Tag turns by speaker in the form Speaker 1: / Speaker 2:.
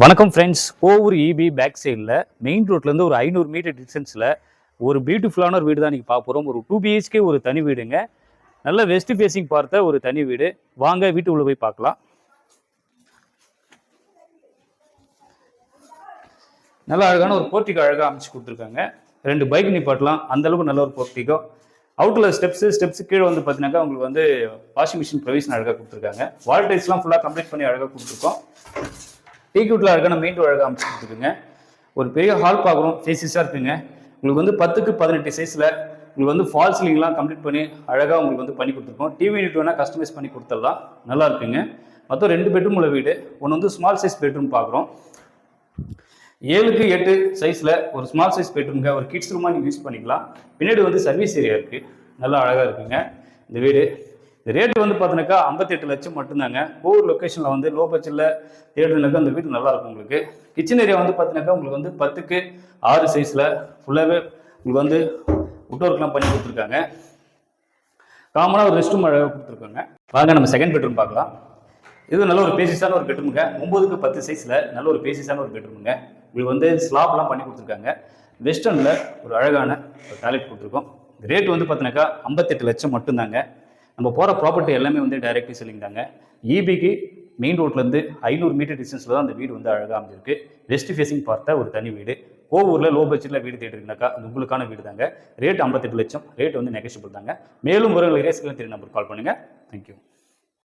Speaker 1: வணக்கம் friends. Kovur EB back சைடில் main ரோட்லேருந்து ஒரு 500 மீட்டர் டிஸ்டன்ஸில் ஒரு பியூட்டிஃபுல்லான ஒரு வீடு தான் நீங்கள் பார்க்க போகிறோம். ஒரு 2 BHK ஒரு தனி வீடுங்க. நல்ல வெஸ்ட் ஃபேஸிங் பார்த்த ஒரு தனி வீடு. வாங்க வீட்டு உள்ள போய் பார்க்கலாம். நல்லா அழகான ஒரு போர்ட்டிகோ அழகாக அமைச்சு கொடுத்துருக்காங்க. 2 பைக் நிப்பாட்டலாம், அந்தளவுக்கு நல்ல ஒரு போர்ட்டிகோ. அவுட்டில் ஸ்டெப்ஸ் கீழே வந்து பார்த்தீங்கன்னாக்கா உங்களுக்கு வந்து வாஷிங் மிஷின் ப்ரொவிஷன் அழகாக கொடுத்துருக்காங்க. வால் டைல்ஸ்லாம் ஃபுல்லாக கம்ப்ளீட் பண்ணி அழகாக கொடுத்துருக்கோம். டீக்யூட்டில் அழகான மெயின் டோர் அழகாக அமைச்சு கொடுத்துருக்குங்க. ஒரு பெரிய ஹால் பார்க்குறோம், ஃபேஸஸாக இருக்குங்க. உங்களுக்கு வந்து 10க்கு 18 சைஸில் உங்களுக்கு வந்து ஃபால் சீலிங்லாம் கம்ப்ளீட் பண்ணி அழகாக உங்களுக்கு வந்து பண்ணி கொடுத்துருக்கோம். டிவி யூனிட் வேணால் கஸ்டமைஸ் பண்ணி கொடுத்துடலாம், நல்லா இருக்குங்க. மொத்தம் 2 பெட்ரூம் உள்ள வீடு. ஒன்று வந்து ஸ்மால் சைஸ் பெட்ரூம் பார்க்குறோம். 7க்கு 8 சைஸில் ஒரு ஸ்மால் சைஸ் பெட்ரூம்ங்க. ஒரு கிட்ஸ் ரூமாக நீங்கள் யூஸ் பண்ணிக்கலாம். பின்னாடி வந்து சர்வீஸ் ஏரியா இருக்குது, நல்லா அழகாக இருக்குங்க இந்த வீடு. இந்த ரேட்டு வந்து பார்த்தீங்கன்னாக்கா 58 லட்சம் மட்டும்தாங்க. ஒவ்வொரு லொக்கேஷனில் வந்து லோ பட்ஜெட்டில் தேடுனாக்கா அந்த வீடு நல்லா இருக்கும் உங்களுக்கு. கிச்சன் ஏரியா வந்து பார்த்தீங்கன்னாக்கா உங்களுக்கு வந்து 10க்கு 6 சைஸில் ஃபுல்லாகவே உங்களுக்கு வந்து வுட் ஒர்க்லாம் பண்ணி கொடுத்துருக்காங்க. காமனாக ஒரு ரெஸ்ட் ரூம் அழகாக கொடுத்துருக்காங்க. வாங்க நம்ம செகண்ட் பெட்ரூம் பார்க்கலாம். இது நல்ல ஒரு பேசிஸான ஒரு பெட்ரூமுங்க. 9க்கு 10 சைஸில் நல்ல ஒரு பேசிஸான ஒரு பெட்ரூமுங்க. உங்களுக்கு வந்து ஸ்லாப்லாம் பண்ணி கொடுத்துருக்காங்க. வெஸ்டர்னில் ஒரு அழகான ஒரு டாய்லெட் கொடுத்துருக்கோம். இந்த ரேட் வந்து பார்த்தீங்கன்னாக்கா 58 லட்சம் மட்டும்தாங்க. நம்ம போகிற ப்ராப்பர்ட்டி எல்லாமே வந்து டைரக்ட்லி செல்லிங் தாங்க. இபிக்கு மெயின் ரோட்லேருந்து 500 மீட்டர் டிஸ்டன்ஸில் தான் அந்த வீடு வந்து அழகாக அமைஞ்சிருக்கு. வெஸ்ட் ஃபேஸிங் பார்த்த ஒரு தனி வீடு. கோவூரில் லோ பட்ஜெட்டில் வீடு தேடுறீங்கனாக்கா அது உங்களுக்கான வீடு தாங்க. ரேட் 58 லட்சம். ரேட் வந்து நெகோஷியபிள் தாங்க. மேலும் ஒரு ரேஸ்க்கு தெரியும் நம்பர் கால் பண்ணுங்கள். தேங்க்யூ.